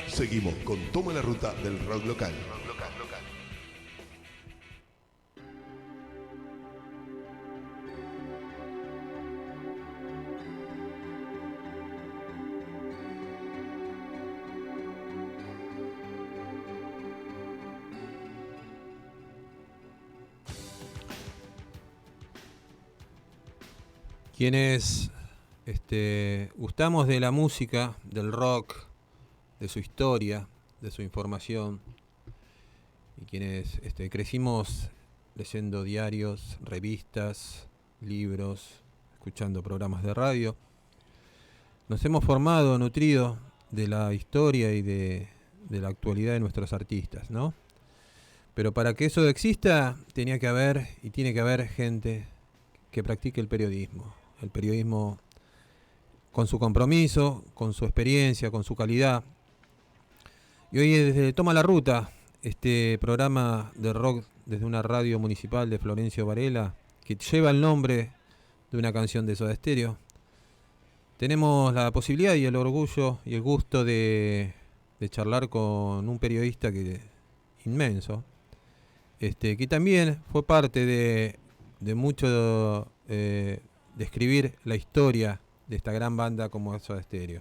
Seguimos con Toma la Ruta del rock local. Quienes gustamos de la música, del rock, de su historia, de su información, y quienes crecimos leyendo diarios, revistas, libros, escuchando programas de radio, nos hemos formado, nutrido de la historia y de la actualidad de nuestros artistas, ¿no? Pero para que eso exista, tenía que haber y tiene que haber gente que practique el periodismo con su compromiso, con su experiencia, con su calidad. Y hoy desde Toma la Ruta, este programa de rock desde una radio municipal de Florencio Varela, que lleva el nombre de una canción de Soda Stereo, tenemos la posibilidad y el orgullo y el gusto de charlar con un periodista inmenso, que también fue parte de mucho de escribir la historia de esta gran banda como Soda Stereo.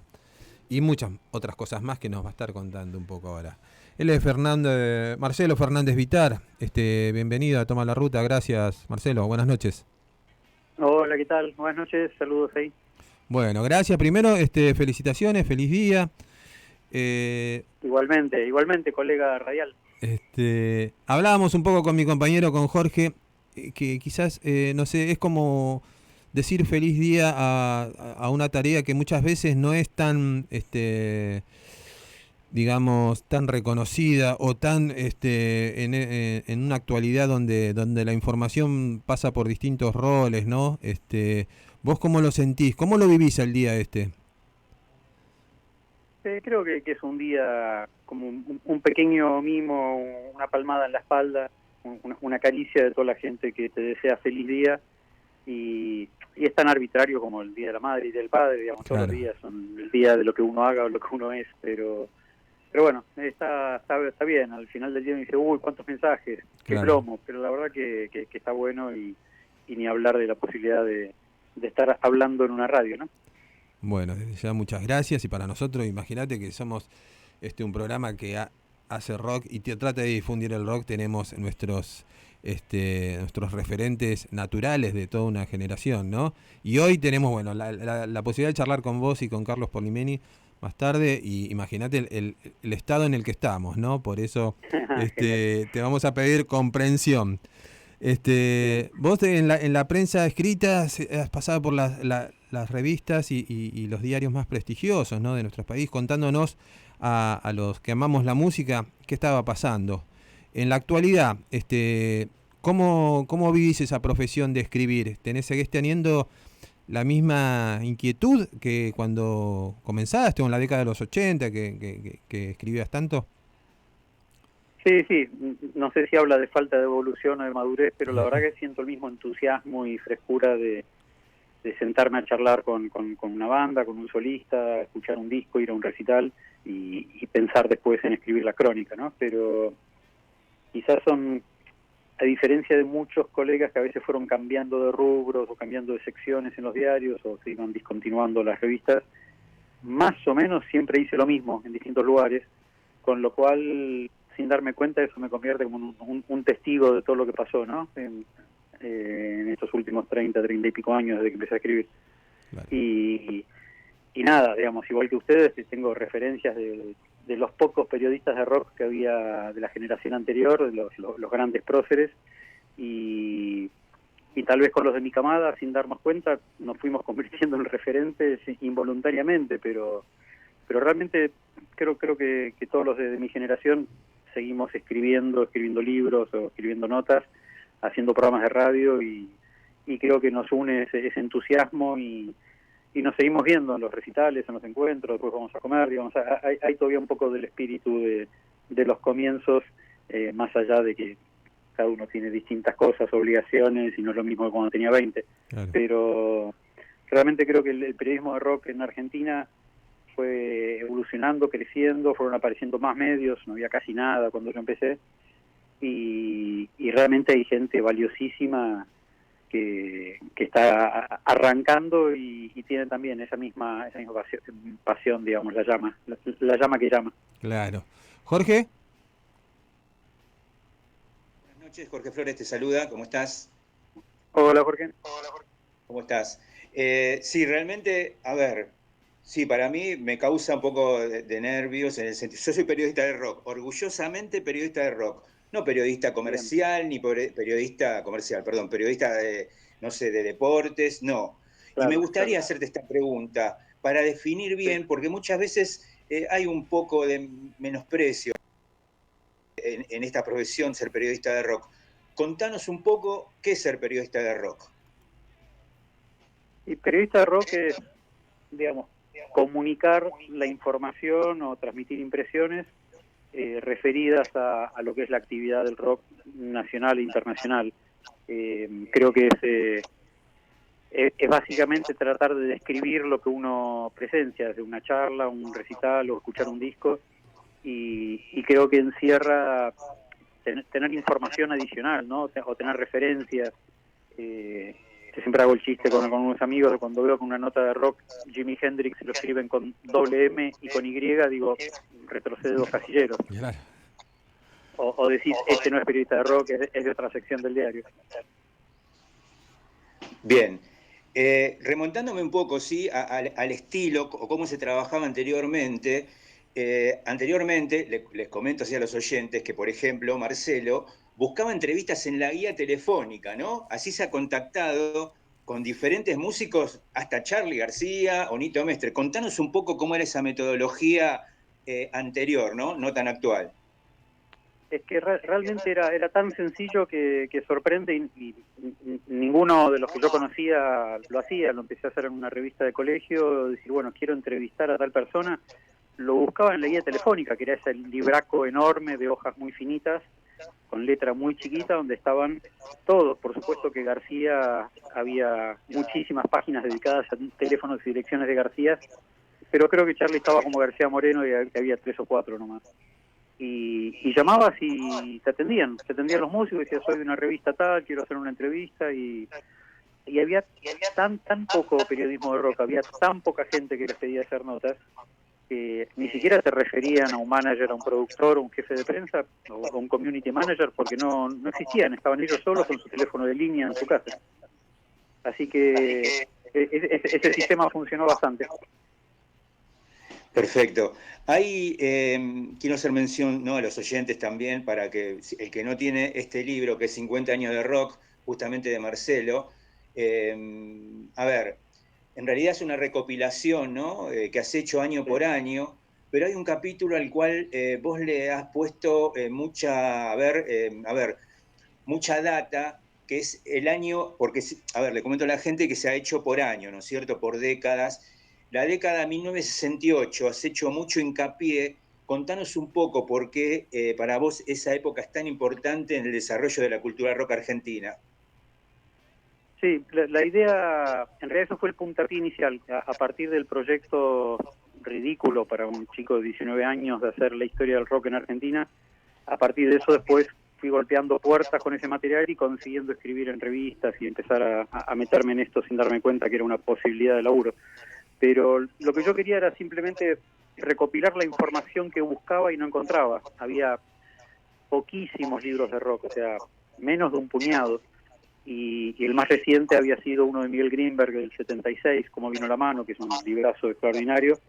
Y muchas otras cosas más que nos va a estar contando un poco ahora. Él es Marcelo Fernández Vitar. Bienvenido a Toma la Ruta. Gracias, Marcelo. Buenas noches. Hola, ¿qué tal? Buenas noches. Saludos ahí. Bueno, gracias. Primero, felicitaciones, feliz día. Igualmente, colega radial. Hablábamos un poco con mi compañero, con Jorge, que quizás, no sé, es como decir feliz día a una tarea que muchas veces no es tan, digamos, tan reconocida o tan en una actualidad donde la información pasa por distintos roles, ¿no? ¿Vos cómo lo sentís? ¿Cómo lo vivís el día Creo que es un día como un pequeño mimo, una palmada en la espalda, una caricia de toda la gente que te desea feliz día. Y es tan arbitrario como el Día de la Madre y del Padre, digamos. Claro. Todos los días son el día de lo que uno haga o lo que uno es, pero bueno, está bien. Al final del día me dice, uy, cuántos mensajes, qué plomo, pero la verdad que está bueno y ni hablar de la posibilidad de estar hablando en una radio, ¿no? Bueno, desde ya muchas gracias, y para nosotros, imagínate que somos un programa que hace rock y trata de difundir el rock. Tenemos nuestros referentes naturales de toda una generación, ¿no? Y hoy tenemos, bueno, la posibilidad de charlar con vos y con Carlos Polimeni más tarde, y imagínate el estado en el que estamos, ¿no? Por eso te vamos a pedir comprensión. Vos en la prensa escrita has pasado por las revistas y los diarios más prestigiosos, ¿no?, de nuestro país, contándonos a los que amamos la música qué estaba pasando. En la actualidad, ¿cómo vivís esa profesión de escribir? ¿Seguís teniendo la misma inquietud que cuando comenzaste o en la década de los 80 que escribías tanto? Sí, no sé si habla de falta de evolución o de madurez, pero la verdad que siento el mismo entusiasmo y frescura de sentarme a charlar con una banda, con un solista, escuchar un disco, ir a un recital y pensar después en escribir la crónica, ¿no? Pero quizás a diferencia de muchos colegas que a veces fueron cambiando de rubros o cambiando de secciones en los diarios o se iban discontinuando las revistas, más o menos siempre hice lo mismo en distintos lugares, con lo cual, sin darme cuenta, eso me convierte como un testigo de todo lo que pasó, ¿no? En estos últimos 30 y pico años desde que empecé a escribir. Claro. Y nada, digamos, igual que ustedes, tengo referencias de los pocos periodistas de rock que había de la generación anterior, de los grandes próceres, y tal vez con los de mi camada, sin darnos cuenta, nos fuimos convirtiendo en referentes involuntariamente, pero realmente creo que todos los de mi generación seguimos escribiendo libros o escribiendo notas, haciendo programas de radio, y creo que nos une ese entusiasmo y nos seguimos viendo en los recitales, en los encuentros, después vamos a comer, digamos, hay todavía un poco del espíritu de los comienzos, más allá de que cada uno tiene distintas cosas, obligaciones, y no es lo mismo que cuando tenía 20. Claro. Realmente creo que el periodismo de rock en Argentina fue evolucionando, creciendo, fueron apareciendo más medios, no había casi nada cuando yo empecé, y realmente hay gente valiosísima que está arrancando y tiene también esa misma pasión, digamos, la llama que llama. Claro. Jorge. Buenas noches, Jorge Flores te saluda, ¿cómo estás? Hola, Jorge. ¿Cómo estás? Sí, realmente, a ver, sí, para mí me causa un poco de nervios en el sentido. Yo soy periodista de rock, orgullosamente periodista de rock, no periodista Bien. comercial, ni periodista comercial, perdón, periodista de, no sé, de deportes, no. Y me Claro, gustaría hacerte esta pregunta para definir bien, sí. porque muchas veces hay un poco de menosprecio en esta profesión, ser periodista de rock. Contanos un poco qué es ser periodista de rock. Y periodista de rock es, digamos, comunicar la información o transmitir impresiones referidas a lo que es la actividad del rock nacional e internacional. Creo que es básicamente tratar de describir lo que uno presencia, desde una charla, un recital o escuchar un disco, y creo que encierra tener información adicional, ¿no? O tener referencias. Yo siempre hago el chiste con unos amigos de cuando veo con una nota de rock Jimi Hendrix lo escriben con doble M y con Y, digo, retrocede 2 casilleros. Claro. O decís, este no es periodista de rock, es de otra sección del diario. Bien. Remontándome un poco, sí, al estilo o cómo se trabajaba anteriormente. Anteriormente, les comento así a los oyentes que, por ejemplo, Marcelo buscaba entrevistas en la guía telefónica, ¿no? Así se ha contactado con diferentes músicos, hasta Charly García o Nito Mestre. Contanos un poco cómo era esa metodología anterior, ¿no? No tan actual. Es que realmente era tan sencillo que sorprende y ninguno de los que yo conocía lo hacía. Lo empecé a hacer en una revista de colegio, decir, bueno, quiero entrevistar a tal persona. Lo buscaba en la guía telefónica, que era ese libraco enorme de hojas muy finitas, con letra muy chiquita, donde estaban todos. Por supuesto que García, había muchísimas páginas dedicadas a teléfonos y direcciones de García, pero creo que Charly estaba como García Moreno y había 3 o 4 nomás. Y llamabas y te atendían los músicos, y decías, soy de una revista tal, quiero hacer una entrevista, y había tan poco periodismo de rock, había tan poca gente que les pedía hacer notas, que ni siquiera te referían a un manager, a un productor, a un jefe de prensa o a un community manager, porque no existían, estaban ellos solos con su teléfono de línea en su casa. Así que ese sistema funcionó bastante. Perfecto. Hay, quiero hacer mención, ¿no?, a los oyentes también, para que el que no tiene este libro, que es 50 años de rock, justamente de Marcelo, a ver, en realidad es una recopilación, ¿no?, que has hecho año por año, pero hay un capítulo al cual vos le has puesto mucha data, que es el año, porque, a ver, le comento a la gente que se ha hecho por año, ¿no es cierto?, por décadas. La década 1968, has hecho mucho hincapié. Contanos un poco por qué para vos esa época es tan importante en el desarrollo de la cultura rock argentina. Sí, la idea, en realidad eso fue el puntapié inicial, a partir del proyecto ridículo para un chico de 19 años de hacer la historia del rock en Argentina. A partir de eso después fui golpeando puertas con ese material y consiguiendo escribir en revistas y empezar a meterme en esto sin darme cuenta que era una posibilidad de laburo. Pero lo que yo quería era simplemente recopilar la información que buscaba y no encontraba. Había poquísimos libros de rock, o sea, menos de un puñado. Y el más reciente había sido uno de Miguel Greenberg del 76, Cómo vino la mano, que es un librazo extraordinario.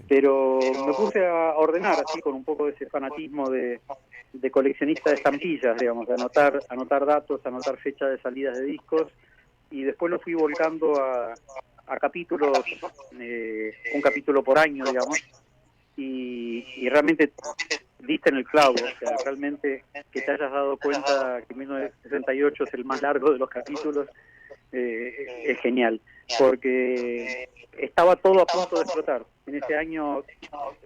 Pero me puse a ordenar así con un poco de ese fanatismo de coleccionista de estampillas, digamos, de anotar datos, anotar fecha de salidas de discos, y después lo fui volcando a capítulos, un capítulo por año, digamos, y realmente diste en el clavo. O sea, realmente que te hayas dado cuenta que 1968 es el más largo de los capítulos, es genial, porque estaba todo a punto de explotar. En ese año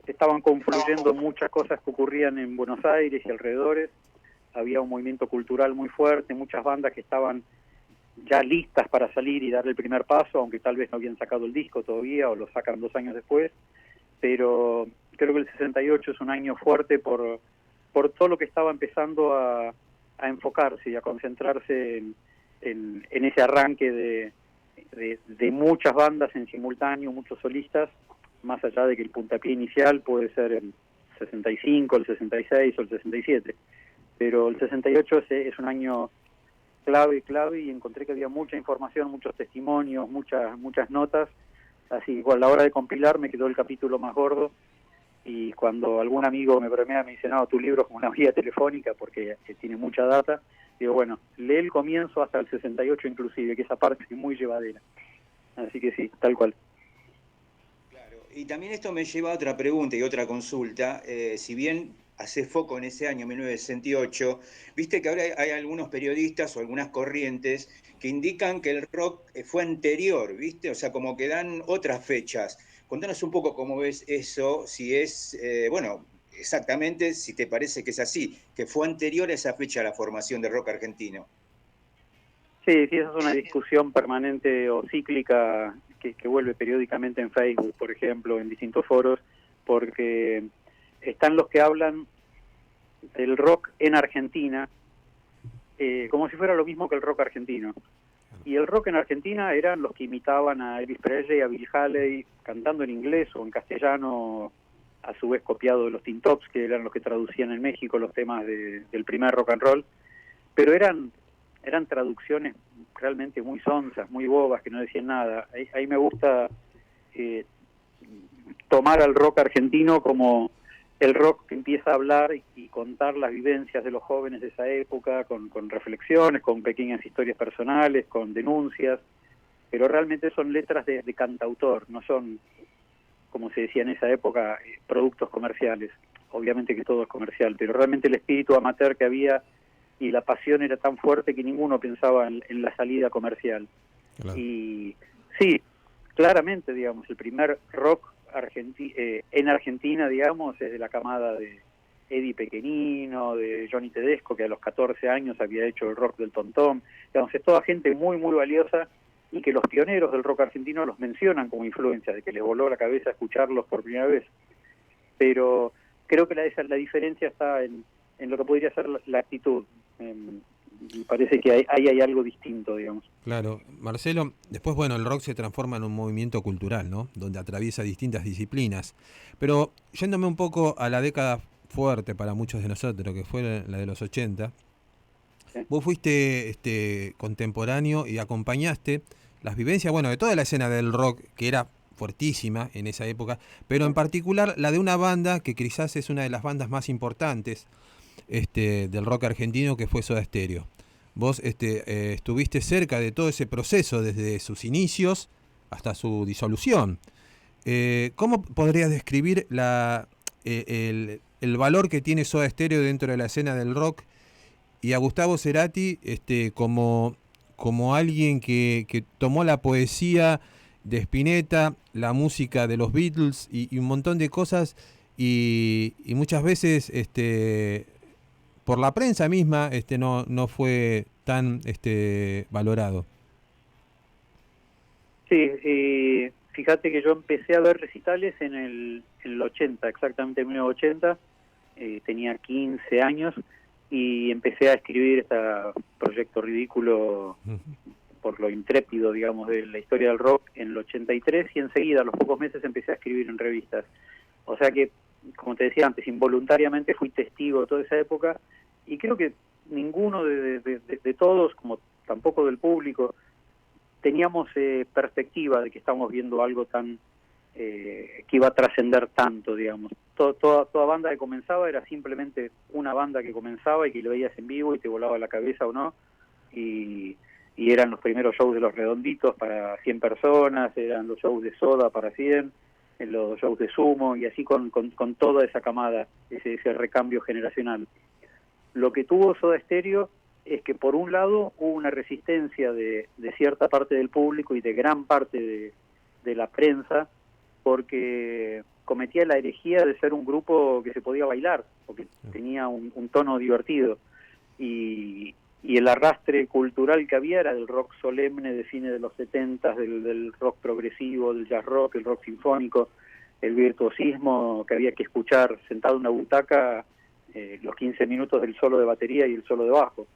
estaban confluyendo muchas cosas que ocurrían en Buenos Aires y alrededores. Había un movimiento cultural muy fuerte, muchas bandas que estaban ya listas para salir y dar el primer paso, aunque tal vez no habían sacado el disco todavía o lo sacan 2 años después, pero creo que el 68 es un año fuerte por todo lo que estaba empezando a enfocarse y a concentrarse en ese arranque de muchas bandas en simultáneo, muchos solistas, más allá de que el puntapié inicial puede ser el 65, el 66 o el 67, pero el 68 es un año clave, y encontré que había mucha información, muchos testimonios, muchas notas, así a la hora de compilar me quedó el capítulo más gordo, y cuando algún amigo me bromea, me dice, no, tu libro es como una guía telefónica porque tiene mucha data, digo, bueno, lee el comienzo hasta el 68 inclusive, que esa parte es muy llevadera, así que sí, tal cual. Claro, y también esto me lleva a otra pregunta y otra consulta. Si bien hace foco en ese año 1968, viste que ahora hay algunos periodistas o algunas corrientes que indican que el rock fue anterior, ¿viste? O sea, como que dan otras fechas. Contanos un poco cómo ves eso, si es, bueno, exactamente, si te parece que es así, que fue anterior a esa fecha a la formación del rock argentino. Sí, esa es una discusión permanente o cíclica que vuelve periódicamente en Facebook, por ejemplo, en distintos foros, porque están los que hablan del rock en Argentina como si fuera lo mismo que el rock argentino. Y el rock en Argentina eran los que imitaban a Elvis Presley, a Bill Haley, cantando en inglés o en castellano, a su vez copiado de los Teen Tops, que eran los que traducían en México los temas del primer rock and roll, pero eran traducciones realmente muy sonzas, muy bobas, que no decían nada. Ahí me gusta tomar al rock argentino como el rock que empieza a hablar y contar las vivencias de los jóvenes de esa época, con reflexiones, con pequeñas historias personales, con denuncias, pero realmente son letras de cantautor, no son, como se decía en esa época, productos comerciales. Obviamente que todo es comercial, pero realmente el espíritu amateur que había y la pasión era tan fuerte que ninguno pensaba en la salida comercial. Claro. Y sí, claramente, digamos, el primer rock en Argentina, digamos, es de la camada de Eddie Pequenino, de Johnny Tedesco, que a los 14 años había hecho el rock del Tontón. Digamos, es toda gente muy, muy valiosa y que los pioneros del rock argentino los mencionan como influencia, de que les voló la cabeza escucharlos por primera vez. Pero creo que la diferencia está en lo que podría ser la actitud. Y parece que ahí hay algo distinto, digamos. Claro, Marcelo, después, bueno, el rock se transforma en un movimiento cultural, ¿no? Donde atraviesa distintas disciplinas. Pero yéndome un poco a la década fuerte para muchos de nosotros, que fue la de los 80, sí. Vos fuiste contemporáneo y acompañaste las vivencias, bueno, de toda la escena del rock, que era fuertísima en esa época, pero en particular la de una banda que quizás es una de las bandas más importantes del rock argentino, que fue Soda Stereo. Vos estuviste cerca de todo ese proceso desde sus inicios hasta su disolución. ¿Cómo podrías describir el valor que tiene Soda Stereo dentro de la escena del rock y a Gustavo Cerati como alguien que tomó la poesía de Spinetta, la música de los Beatles y un montón de cosas y muchas veces por la prensa misma no fue tan valorado? Sí, fíjate que yo empecé a ver recitales en el 80, exactamente en 1980, tenía 15 años y empecé a escribir este proyecto ridículo por lo intrépido, digamos, de la historia del rock en el 83 y enseguida, a los pocos meses, empecé a escribir en revistas. O sea que, como te decía antes, involuntariamente fui testigo de toda esa época y creo que ninguno de todos, como tampoco del público, teníamos perspectiva de que estamos viendo algo tan que iba a trascender tanto, digamos. Toda banda que comenzaba era simplemente una banda que comenzaba y que lo veías en vivo y te volaba la cabeza o no, y eran los primeros shows de Los Redonditos para 100 personas, eran los shows de Soda para 100, los shows de Sumo, y así con toda esa camada, ese recambio generacional. Lo que tuvo Soda Stereo es que por un lado hubo una resistencia de cierta parte del público y de gran parte de la prensa, porque cometía la herejía de ser un grupo que se podía bailar, porque tenía un tono divertido. Y y el arrastre cultural que había era del rock solemne de fines de los 70, del rock progresivo, del jazz rock, el rock sinfónico, el virtuosismo que había que escuchar sentado en una butaca los 15 minutos del solo de batería y el solo de bajo.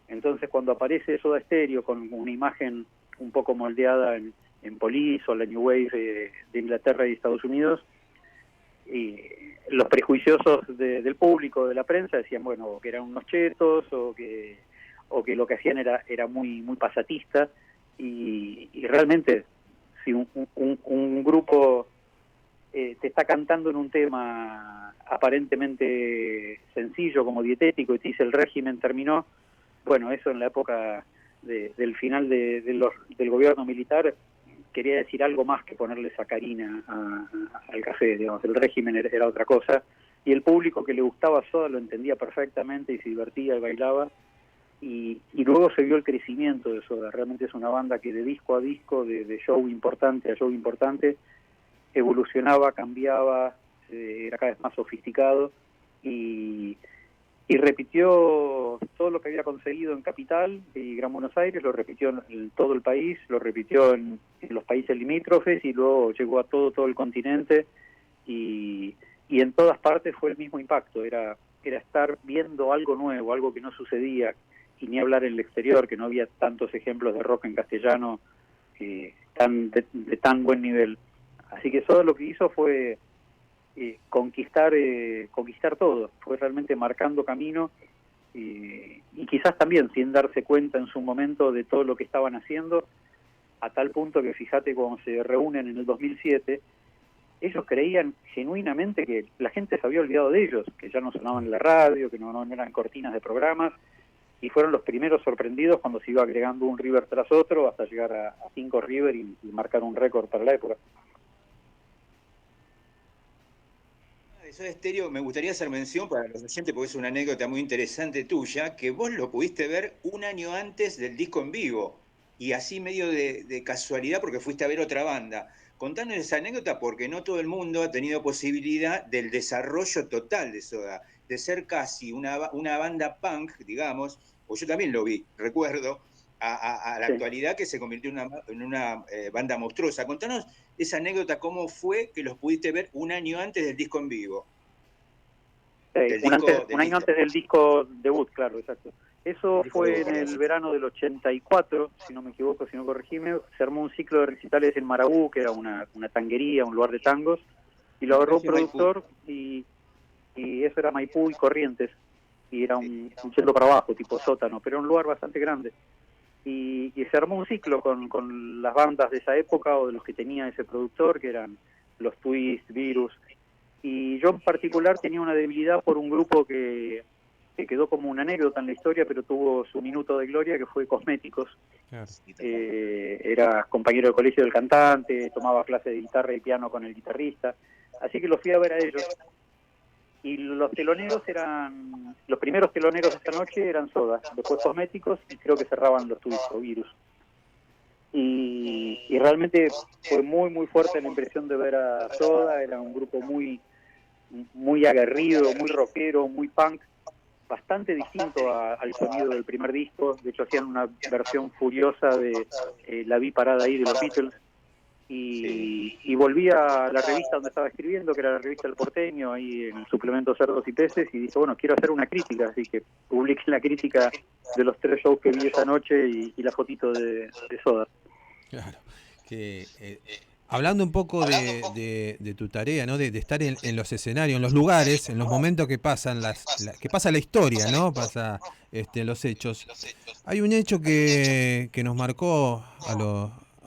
Entonces cuando aparece Soda Stereo con una imagen un poco moldeada en Police o la New Wave de Inglaterra y Estados Unidos, y los prejuiciosos del público, de la prensa, decían, bueno, que eran unos chetos o que lo que hacían era muy pasatista, y realmente si un grupo te está cantando en un tema aparentemente sencillo como dietético y te dice el régimen terminó, bueno, eso en la época del final del gobierno militar quería decir algo más que ponerle sacarina al café, digamos, el régimen era otra cosa, y el público que le gustaba Soda lo entendía perfectamente y se divertía y bailaba. Y luego se vio el crecimiento de Soda. Realmente es una banda que de disco a disco, de show importante a show importante, evolucionaba, cambiaba, era cada vez más sofisticado y repitió todo lo que había conseguido en Capital y Gran Buenos Aires, lo repitió en todo el país, lo repitió en los países limítrofes y luego llegó a todo el continente y en todas partes fue el mismo impacto, era estar viendo algo nuevo, algo que no sucedía, y ni hablar en el exterior, que no había tantos ejemplos de rock en castellano de tan buen nivel. Así que Soda lo que hizo fue conquistar todo, fue realmente marcando camino y quizás también sin darse cuenta en su momento de todo lo que estaban haciendo, a tal punto que fíjate cuando se reúnen en el 2007, ellos creían genuinamente que la gente se había olvidado de ellos, que ya no sonaban en la radio, que no eran cortinas de programas, y fueron los primeros sorprendidos cuando se iba agregando un River tras otro hasta llegar a 5 River y marcar un récord para la época. De Soda Stereo me gustaría hacer mención para los oyentes, porque es una anécdota muy interesante tuya, que vos lo pudiste ver un año antes del disco en vivo, y así medio de casualidad porque fuiste a ver otra banda. Contanos esa anécdota porque no todo el mundo ha tenido posibilidad del desarrollo total de Soda, de ser casi una banda punk, digamos, o yo también lo vi, recuerdo, a la actualidad que se convirtió en una banda monstruosa. Contanos esa anécdota, cómo fue que los pudiste ver un año antes del disco en vivo. Un año antes del disco debut, claro, exacto. Eso fue en el verano del 84, si no me equivoco, si no corregime. Se armó un ciclo de recitales en Marabú, que era una tanguería, un lugar de tangos, y lo agarró un productor y eso era Maipú y Corrientes, y era un yendo para abajo, tipo sótano, pero era un lugar bastante grande. Y se armó un ciclo con las bandas de esa época o de los que tenía ese productor, que eran los Twist, Virus, y yo en particular tenía una debilidad por un grupo que quedó como una anécdota en la historia, pero tuvo su minuto de gloria, que fue Cosméticos. Claro. Era compañero de colegio del cantante, tomaba clases de guitarra y piano con el guitarrista, así que los fui a ver a ellos. Y los teloneros los primeros teloneros de esta noche eran Soda, después Cosméticos y creo que cerraban los Twist o Virus. Y realmente fue muy fuerte la impresión de ver a Soda. Era un grupo muy aguerrido, muy rockero, muy punk, bastante distinto al sonido del primer disco. De hecho hacían una versión furiosa de La Vi Parada Ahí de los Beatles, y volví a la revista donde estaba escribiendo, que era la revista El Porteño, ahí en el suplemento Cerdos y Peces, y dije, bueno, quiero hacer una crítica, así que publiqué la crítica de los 3 shows que vi esa noche y la fotito de Soda. Claro, que hablando un poco de tu tarea, ¿no? De estar en los escenarios, en los lugares, en los momentos que pasan que pasa la historia, ¿no? Pasa los hechos. Hay un hecho que nos marcó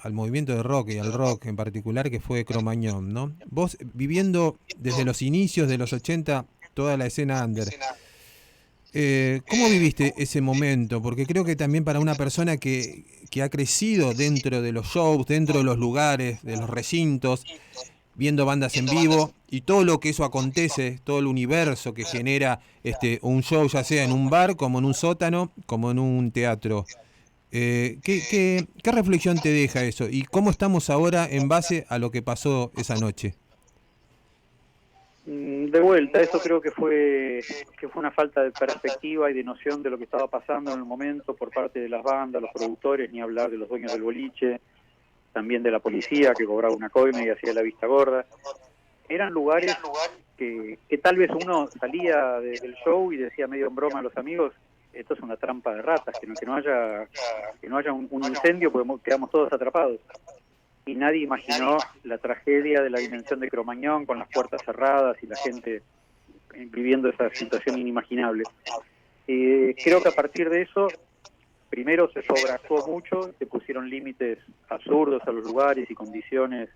al movimiento de rock y al rock en particular, que fue Cromañón, ¿no? Vos viviendo desde los inicios de los 80 toda la escena under, ¿cómo viviste ese momento? Porque creo que también para una persona que ha crecido dentro de los shows, dentro de los lugares, de los recintos, viendo bandas en vivo y todo lo que eso acontece, todo el universo que genera un show, ya sea en un bar, como en un sótano, como en un teatro. ¿Qué reflexión te deja eso? ¿Y cómo estamos ahora en base a lo que pasó esa noche? De vuelta, eso creo que fue una falta de perspectiva y de noción de lo que estaba pasando en el momento por parte de las bandas, los productores, ni hablar de los dueños del boliche, también de la policía que cobraba una coima y hacía la vista gorda. Eran lugares que tal vez uno salía del show y decía medio en broma a los amigos, esto es una trampa de ratas, que no haya un incendio porque quedamos todos atrapados. Y nadie imaginó la tragedia de la dimensión de Cromañón con las puertas cerradas y la gente viviendo esa situación inimaginable. Creo que a partir de eso, primero se sobreactuó mucho, se pusieron límites absurdos a los lugares y condiciones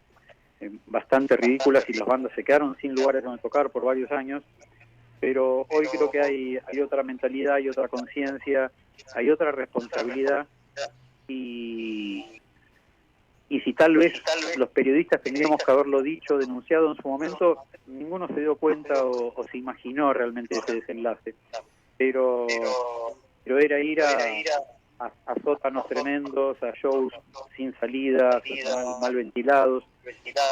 bastante ridículas y las bandas se quedaron sin lugares donde tocar por varios años, pero hoy creo que hay otra mentalidad, hay otra conciencia, hay otra responsabilidad y si tal vez los periodistas tendríamos que haberlo dicho, denunciado en su momento, ninguno se dio cuenta o se imaginó realmente ese desenlace. Pero era ir a sótanos tremendos, a shows sin salidas, mal ventilados,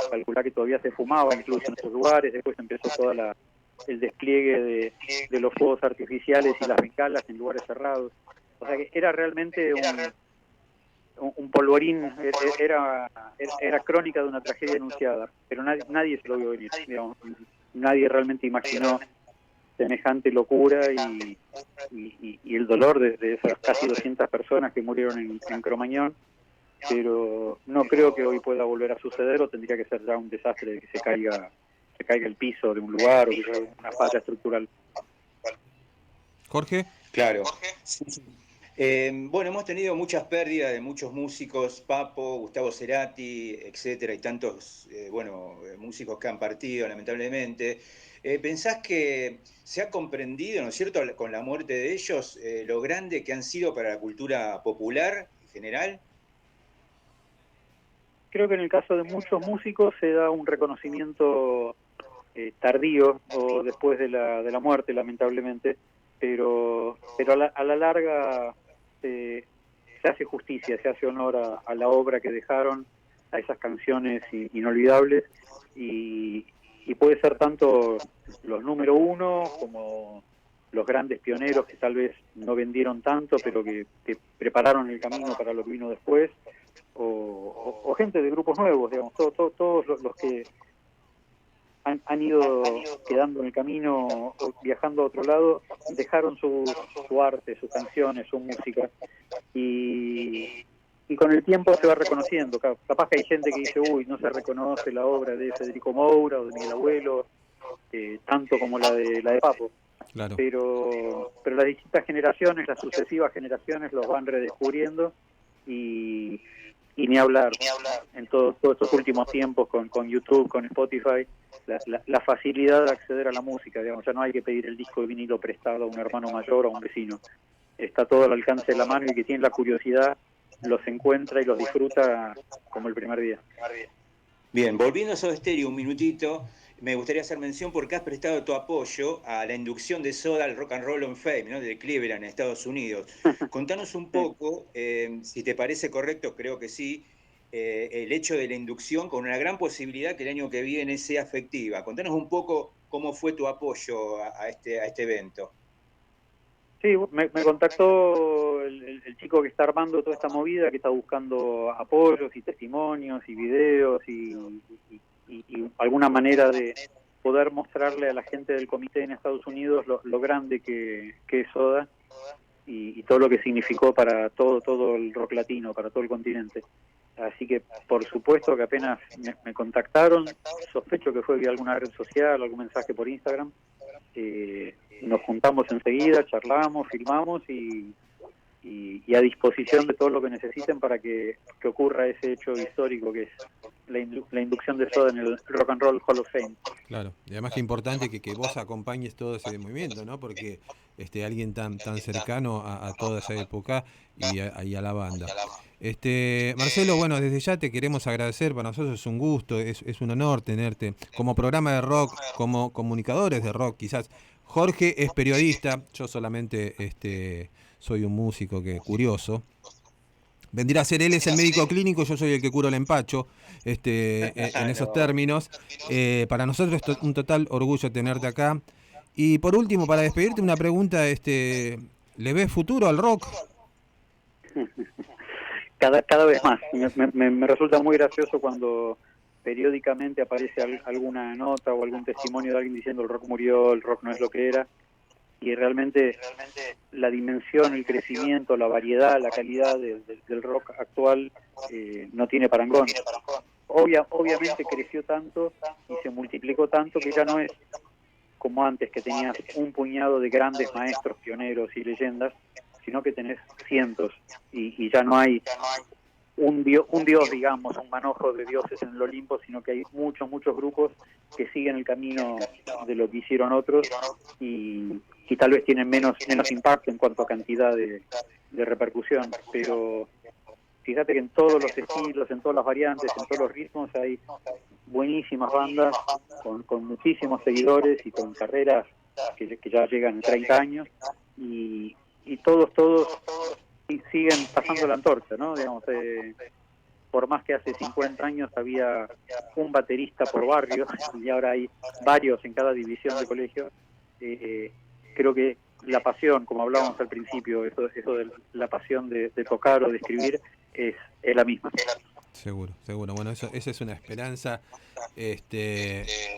calcular que todavía se fumaba incluso en esos lugares, después empezó el despliegue de los fuegos artificiales y las bengalas en lugares cerrados. O sea que era realmente un polvorín, era crónica de una tragedia anunciada, pero nadie se lo vio venir, digamos. Nadie realmente imaginó semejante locura y el dolor de esas casi 200 personas que murieron en Cromañón, pero no creo que hoy pueda volver a suceder o tendría que ser ya un desastre de que se caiga el piso de un lugar o que haya una falla estructural. Jorge. Claro. Bueno, hemos tenido muchas pérdidas de muchos músicos, Papo, Gustavo Cerati, etcétera, y tantos músicos que han partido, lamentablemente. ¿Pensás que se ha comprendido, ¿no es cierto?, con la muerte de ellos, lo grande que han sido para la cultura popular en general? Creo que en el caso de muchos músicos se da un reconocimiento tardío o después de la muerte, lamentablemente, pero a la larga se hace justicia, se hace honor a la obra que dejaron, a esas canciones inolvidables y puede ser tanto los número uno como los grandes pioneros que tal vez no vendieron tanto pero que prepararon el camino para lo que vino después o gente de grupos nuevos, digamos, todos los que han ido quedando en el camino, viajando a otro lado, dejaron su arte, sus canciones, su música. Y con el tiempo se va reconociendo. Capaz que hay gente que dice, uy, no se reconoce la obra de Federico Moura o de Miguel Abuelo, tanto como la de Papo. Claro. Pero las distintas generaciones, las sucesivas generaciones los van redescubriendo y ni hablar en todos estos últimos tiempos con YouTube, con Spotify, la facilidad de acceder a la música, digamos, ya no hay que pedir el disco de vinilo prestado a un hermano mayor o a un vecino, está todo al alcance de la mano y que tiene la curiosidad los encuentra y los disfruta como el primer día. Bien, volviendo a Soda Stereo un minutito, me gustaría hacer mención porque has prestado tu apoyo a la inducción de Soda al Rock and Roll of Fame, ¿no?, de Cleveland, en Estados Unidos. Contanos un poco, si te parece correcto, creo que sí, el hecho de la inducción con una gran posibilidad que el año que viene sea efectiva. Contanos un poco cómo fue tu apoyo a este evento. Sí, me contactó el chico que está armando toda esta movida, que está buscando apoyos y testimonios y videos y alguna manera de poder mostrarle a la gente del comité en Estados Unidos lo grande que es Soda y todo lo que significó para todo el rock latino, para todo el continente. Así que por supuesto que apenas me contactaron, sospecho que fue vía alguna red social, algún mensaje por Instagram, nos juntamos enseguida, charlamos, filmamos y a disposición de todo lo que necesiten para que ocurra ese hecho histórico que es la inducción de Soda en el Rock and Roll Hall of Fame. Claro, y además que importante que vos acompañes todo ese movimiento, ¿no? Porque alguien tan cercano a toda esa época y a la banda. Marcelo, bueno, desde ya te queremos agradecer, para nosotros es un gusto, es un honor tenerte como programa de rock, como comunicadores de rock, quizás. Jorge es periodista, yo solamente soy un músico curioso. vendría a ser él es el médico clínico, yo soy el que curo el empacho, en esos términos. Para nosotros es un total orgullo tenerte acá. Y por último, para despedirte, una pregunta, ¿le ves futuro al rock? Cada vez más. Me resulta muy gracioso cuando periódicamente aparece alguna nota o algún testimonio de alguien diciendo el rock murió, el rock no es lo que era. Y realmente la dimensión, el crecimiento, la variedad, la calidad del rock actual no tiene parangón. Obviamente creció tanto y se multiplicó tanto que ya no es como antes, que tenías un puñado de grandes maestros, pioneros y leyendas, sino que tenés cientos y ya no hay un dios, digamos, un manojo de dioses en el Olimpo, sino que hay muchos grupos que siguen el camino de lo que hicieron otros y tal vez tienen menos impacto en cuanto a cantidad de repercusión, pero fíjate que en todos los estilos, en todas las variantes, en todos los ritmos hay buenísimas bandas con muchísimos seguidores y con carreras que ya llegan a 30 años y todos siguen pasando la antorcha, ¿no? Digamos, por más que hace 50 años había un baterista por barrio y ahora hay varios en cada división de colegio, creo que la pasión, como hablábamos al principio, eso de la pasión de tocar o de escribir es la misma. Seguro. Bueno, esa es una esperanza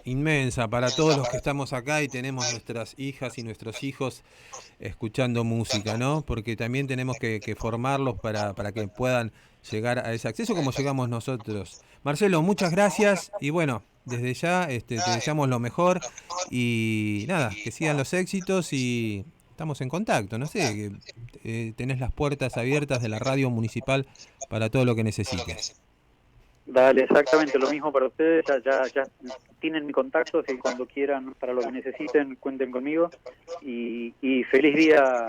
inmensa para todos los que estamos acá y tenemos nuestras hijas y nuestros hijos escuchando música, ¿no? Porque también tenemos que formarlos para que puedan llegar a ese acceso como llegamos nosotros. Marcelo, muchas gracias y bueno, desde ya te deseamos lo mejor y nada, que sigan los éxitos y estamos en contacto, no sé, tenés las puertas abiertas de la radio municipal para todo lo que necesites. Dale, exactamente lo mismo para ustedes, ya tienen mi contacto, si cuando quieran, para lo que necesiten, cuenten conmigo y feliz día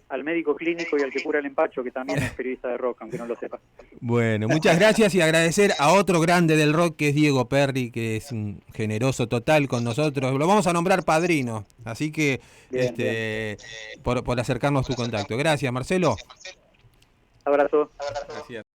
al médico clínico y al que cura el empacho, que también es periodista de rock, aunque no lo sepa. Bueno, muchas gracias y agradecer a otro grande del rock que es Diego Perri, que es un generoso total con nosotros, lo vamos a nombrar padrino, así que bien. Por acercarnos tu contacto. Gracias, Marcelo. Abrazo. Gracias.